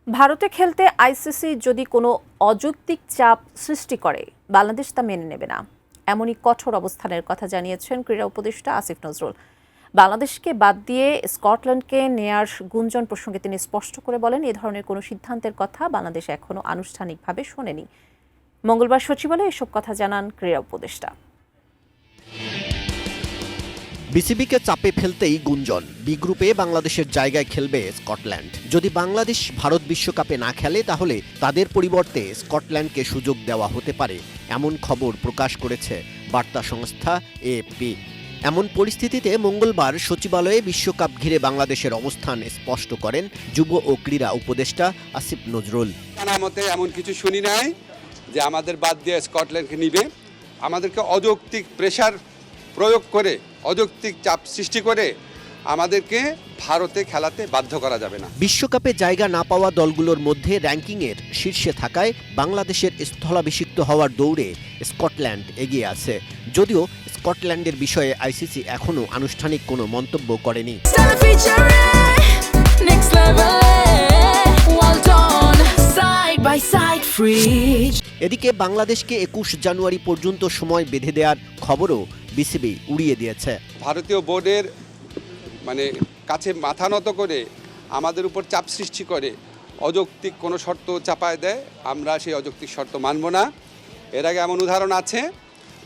ভারতে খেলতে আইসিসি যদি কোনো অযৌক্তিক চাপ সৃষ্টি করে বাংলাদেশ তা মেনে নেবে না, এমনই কঠোর অবস্থানের কথা জানিয়েছেন ক্রীড়া উপদেষ্টা আসিফ নজরুল। বাংলাদেশকে বাদ দিয়ে স্কটল্যান্ডকে নেয়ার গুঞ্জন প্রসঙ্গে তিনি স্পষ্ট করে বলেন, এ ধরনের কোনো সিদ্ধান্তের কথা বাংলাদেশ এখনো আনুষ্ঠানিকভাবে শোনেনি। মঙ্গলবার সচিবালয়ে এসব কথা জানান ক্রীড়া উপদেষ্টা। বিসিবিকে চাপে ফেলতেই গুঞ্জন, বি গ্রুপে বাংলাদেশের জায়গায় খেলবে স্কটল্যান্ড। যদি বাংলাদেশ ভারত বিশ্বকাপে না খেলে তাহলে তাদের পরিবর্তে স্কটল্যান্ডকে সুযোগ দেওয়া হতে পারে, এমন খবর প্রকাশ করেছে বার্তা সংস্থা এএফপি। এমন পরিস্থিতিতে মঙ্গলবার সচিবালয়ে বিশ্বকাপ ঘিরে বাংলাদেশের অবস্থান স্পষ্ট করেন যুব ও ক্রীড়া উপদেষ্টা আসিফ নজরুল। জানা মতে এমন কিছু শুনি নাই যে আমাদের বাদ দিয়ে স্কটল্যান্ডকে নিবে। আমাদেরকে অযৌক্তিক প্রেসার প্রয়োগ করে, অযৌক্তিক চাপ সৃষ্টি করে আমাদেরকে ভারতে খেলাতে বাধ্য করা যাবে না। বিশ্বকাপে জায়গা না পাওয়া দলগুলোর মধ্যে র্যাঙ্কিংয়ের শীর্ষে থাকায় বাংলাদেশের স্থলাভিষিক্ত হওয়ার দৌড়ে স্কটল্যান্ড এগিয়ে আছে। যদিও স্কটল্যান্ডের বিষয়ে আইসিসি এখনও আনুষ্ঠানিক কোনো মন্তব্য করেনি। এদিকে বাংলাদেশকে ২১ জানুয়ারি পর্যন্ত সময় বেঁধে দেওয়ার খবরও বিসিবি উড়িয়ে দিয়েছে। ভারতীয় বোর্ডের কাছে মাথা নত করে আমাদের উপর চাপ সৃষ্টি করে অযৌক্তিক কোনো শর্ত চাপায় দেয়, আমরা সেই অযৌক্তিক শর্ত মানব না। এর আগে এমন উদাহরণ আছে,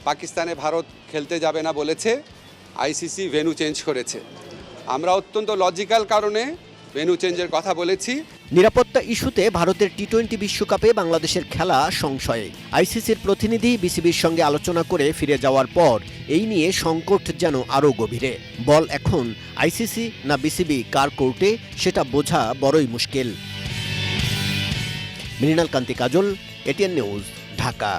পাকিস্তানে ভারত খেলতে যাবে না বলেছে, আইসিসি ভেন্যু চেঞ্জ করেছে। আমরা অত্যন্ত লজিক্যাল কারণে ভেন্যু চেঞ্জের কথা বলেছি। নিরাপত্তা ইস্যুতে ভারতের টি-20 বিশ্বকাপে বাংলাদেশের খেলা সংশয়ে। আইসিসির প্রতিনিধি বিসিবির সঙ্গে আলোচনা করে ফিরে যাওয়ার পর এই নিয়ে সংকট যেন আরও গভীরে। বল এখন আইসিসি না বিসিবি কার কোর্টে, সেটা বোঝা বড়ই মুশকিল। মৃণাল কান্তি কাজল, এটিএন নিউজ, ঢাকা।